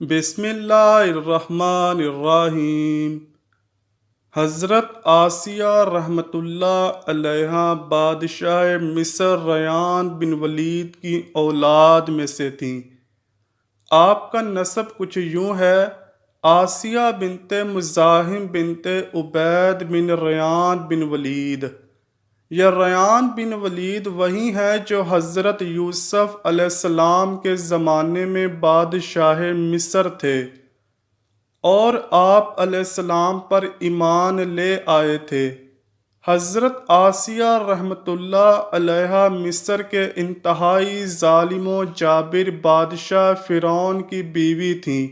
بسم اللہ الرحمن الرحیم۔ حضرت آسیہ رحمۃ اللہ علیہا بادشاہ مصر ریان بن ولید کی اولاد میں سے تھیں۔ آپ کا نسب کچھ یوں ہے: آسیہ بنت مزاحم بنت عبید بن ریان بن ولید۔ یہ ریان بن ولید وہی ہے جو حضرت یوسف علیہ السلام کے زمانے میں بادشاہ مصر تھے اور آپ علیہ السلام پر ایمان لے آئے تھے۔ حضرت آسیہ رحمۃ اللہ علیہا مصر کے انتہائی ظالم و جابر بادشاہ فرعون کی بیوی تھیں۔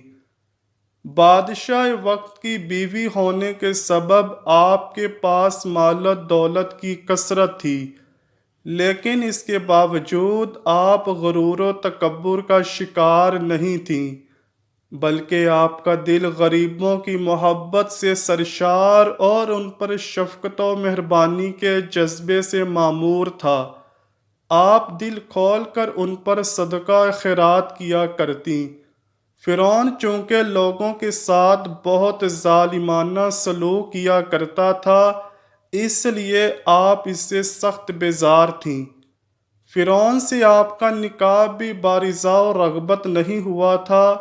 بادشاہ وقت کی بیوی ہونے کے سبب آپ کے پاس مال و دولت کی کثرت تھی، لیکن اس کے باوجود آپ غرور و تکبر کا شکار نہیں تھیں، بلکہ آپ کا دل غریبوں کی محبت سے سرشار اور ان پر شفقت و مہربانی کے جذبے سے معمور تھا۔ آپ دل کھول کر ان پر صدقہ خیرات کیا کرتیں۔ فرعون چونکہ لوگوں کے ساتھ بہت ظالمانہ سلوک کیا کرتا تھا، اس لیے آپ اس سے سخت بیزار تھیں۔ فرعون سے آپ کا نکاح بھی بارضا و رغبت نہیں ہوا تھا،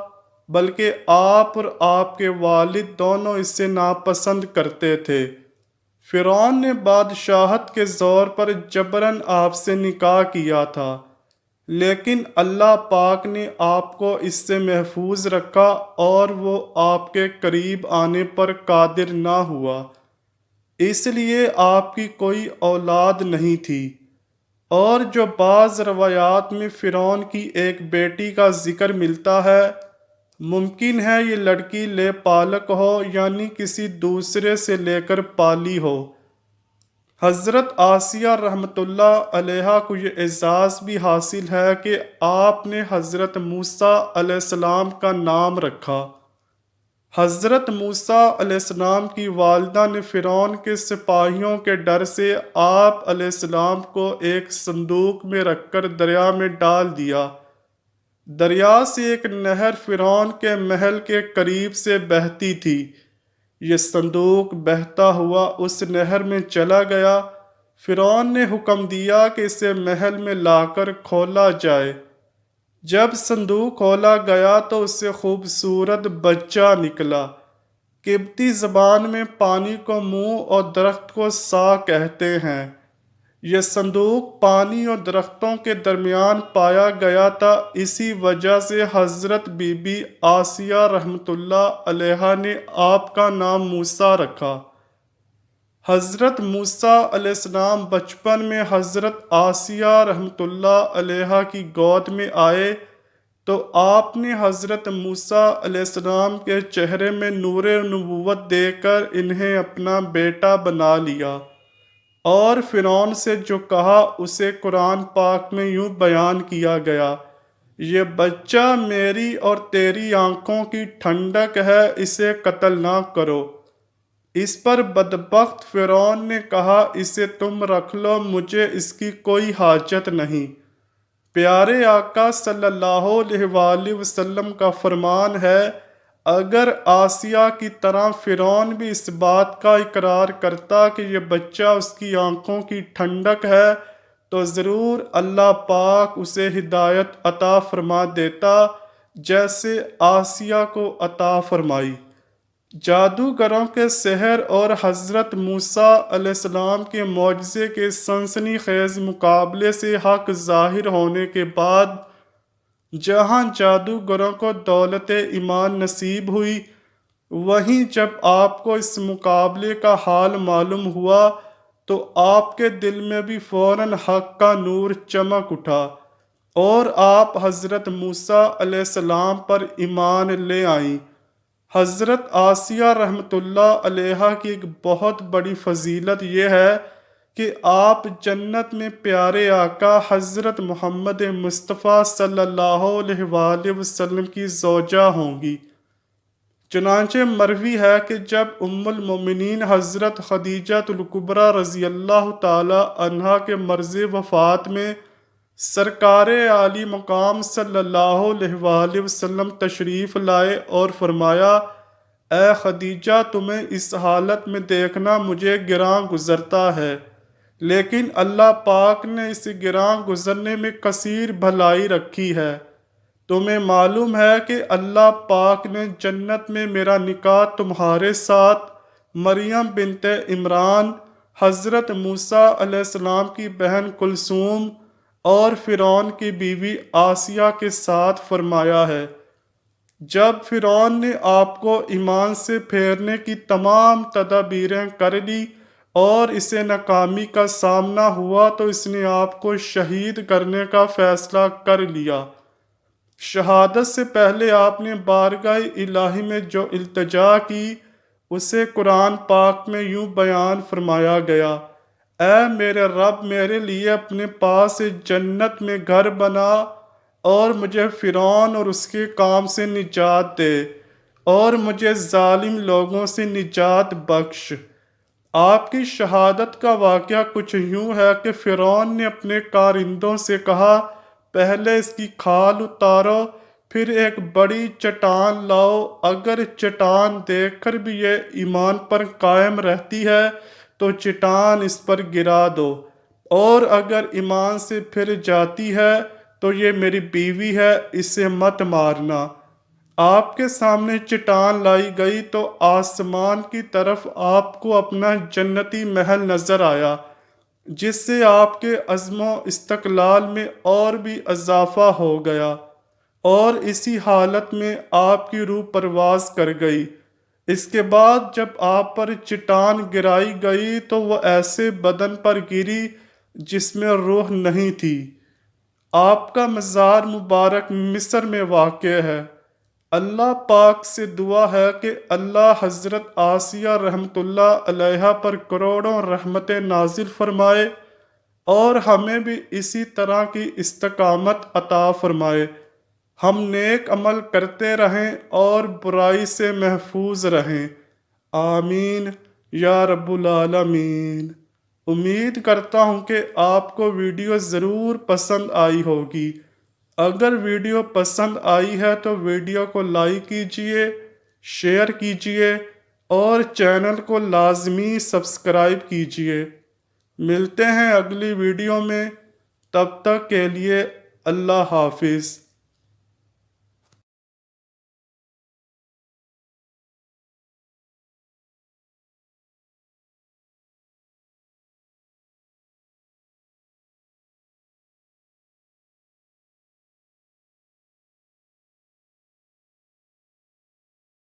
بلکہ آپ اور آپ کے والد دونوں اس سے ناپسند کرتے تھے۔ فرعون نے بادشاہت کے زور پر جبراً آپ سے نکاح کیا تھا، لیکن اللہ پاک نے آپ کو اس سے محفوظ رکھا اور وہ آپ کے قریب آنے پر قادر نہ ہوا، اس لیے آپ کی کوئی اولاد نہیں تھی۔ اور جو بعض روایات میں فرعون کی ایک بیٹی کا ذکر ملتا ہے، ممکن ہے یہ لڑکی لے پالک ہو، یعنی کسی دوسرے سے لے کر پالی ہو۔ حضرت آسیہ رحمۃ اللہ علیہا کو یہ اعزاز بھی حاصل ہے کہ آپ نے حضرت موسیٰ علیہ السلام کا نام رکھا۔ حضرت موسیٰ علیہ السلام کی والدہ نے فرعون کے سپاہیوں کے ڈر سے آپ علیہ السلام کو ایک صندوق میں رکھ کر دریا میں ڈال دیا۔ دریا سے ایک نہر فرعون کے محل کے قریب سے بہتی تھی۔ یہ صندوق بہتا ہوا اس نہر میں چلا گیا۔ فرعون نے حکم دیا کہ اسے محل میں لا کر کھولا جائے۔ جب صندوق کھولا گیا تو اس سے خوبصورت بچہ نکلا۔ قبطی زبان میں پانی کو منہ اور درخت کو سا کہتے ہیں۔ یہ صندوق پانی اور درختوں کے درمیان پایا گیا تھا، اسی وجہ سے حضرت بی بی آسیہ رحمۃ اللہ علیہا نے آپ کا نام موسیٰ رکھا۔ حضرت موسیٰ علیہ السلام بچپن میں حضرت آسیہ رحمۃ اللہ علیہا کی گود میں آئے تو آپ نے حضرت موسیٰ علیہ السلام کے چہرے میں نور نبوت دے کر انہیں اپنا بیٹا بنا لیا، اور فرعون سے جو کہا اسے قرآن پاک میں یوں بیان کیا گیا: یہ بچہ میری اور تیری آنکھوں کی ٹھنڈک ہے، اسے قتل نہ کرو۔ اس پر بدبخت فرعون نے کہا: اسے تم رکھ لو، مجھے اس کی کوئی حاجت نہیں۔ پیارے آقا صلی اللہ علیہ وآلہ وسلم کا فرمان ہے: اگر آسیہ کی طرح فرعون بھی اس بات کا اقرار کرتا کہ یہ بچہ اس کی آنکھوں کی ٹھنڈک ہے، تو ضرور اللہ پاک اسے ہدایت عطا فرما دیتا، جیسے آسیہ کو عطا فرمائی۔ جادوگروں کے سحر اور حضرت موسیٰ علیہ السلام کے معجزے کے سنسنی خیز مقابلے سے حق ظاہر ہونے کے بعد جہاں جادوگروں کو دولت ایمان نصیب ہوئی، وہیں جب آپ کو اس مقابلے کا حال معلوم ہوا تو آپ کے دل میں بھی فوراً حق کا نور چمک اٹھا اور آپ حضرت موسیٰ علیہ السلام پر ایمان لے آئیں۔ حضرت آسیہ رحمۃ اللہ علیہا کی ایک بہت بڑی فضیلت یہ ہے کہ آپ جنت میں پیارے آقا حضرت محمد مصطفیٰ صلی اللہ علیہ وآلہ وسلم کی زوجہ ہوں گی۔ چنانچہ مروی ہے کہ جب ام المومنین حضرت خدیجہ الکبریٰ رضی اللہ تعالی عنہا کے مرض وفات میں سرکار عالی مقام صلی اللہ علیہ وآلہ وسلم تشریف لائے اور فرمایا، اے خدیجہ، تمہیں اس حالت میں دیکھنا مجھے گراں گزرتا ہے، لیکن اللہ پاک نے اس گراں گزرنے میں کثیر بھلائی رکھی ہے۔ تمہیں معلوم ہے کہ اللہ پاک نے جنت میں میرا نکاح تمہارے ساتھ مریم بنت عمران، حضرت موسیٰ علیہ السلام کی بہن کلثوم اور فرعون کی بیوی آسیہ کے ساتھ فرمایا ہے۔ جب فرعون نے آپ کو ایمان سے پھیرنے کی تمام تدابیریں کر لی اور اسے ناکامی کا سامنا ہوا تو اس نے آپ کو شہید کرنے کا فیصلہ کر لیا۔ شہادت سے پہلے آپ نے بارگاہ الہی میں جو التجا کی اسے قرآن پاک میں یوں بیان فرمایا گیا، اے میرے رب، میرے لیے اپنے پاس جنت میں گھر بنا اور مجھے فرعون اور اس کے کام سے نجات دے اور مجھے ظالم لوگوں سے نجات بخش۔ آپ کی شہادت کا واقعہ کچھ یوں ہے کہ فرعون نے اپنے کارندوں سے کہا، پہلے اس کی کھال اتارو، پھر ایک بڑی چٹان لاؤ، اگر چٹان دیکھ کر بھی یہ ایمان پر قائم رہتی ہے تو چٹان اس پر گرا دو، اور اگر ایمان سے پھر جاتی ہے تو یہ میری بیوی ہے، اسے مت مارنا۔ آپ کے سامنے چٹان لائی گئی تو آسمان کی طرف آپ کو اپنا جنتی محل نظر آیا، جس سے آپ کے عزم و استقلال میں اور بھی اضافہ ہو گیا، اور اسی حالت میں آپ کی روح پرواز کر گئی۔ اس کے بعد جب آپ پر چٹان گرائی گئی تو وہ ایسے بدن پر گری جس میں روح نہیں تھی۔ آپ کا مزار مبارک مصر میں واقع ہے۔ اللہ پاک سے دعا ہے کہ اللہ حضرت آسیہ رحمۃ اللہ علیہا پر کروڑوں رحمتیں نازل فرمائے اور ہمیں بھی اسی طرح کی استقامت عطا فرمائے، ہم نیک عمل کرتے رہیں اور برائی سے محفوظ رہیں، آمین یا رب العالمین۔ امید کرتا ہوں کہ آپ کو ویڈیو ضرور پسند آئی ہوگی۔ اگر ویڈیو پسند آئی ہے تو ویڈیو کو لائک کیجئے، شیئر کیجئے اور چینل کو لازمی سبسکرائب کیجئے۔ ملتے ہیں اگلی ویڈیو میں، تب تک کے لیے اللہ حافظ۔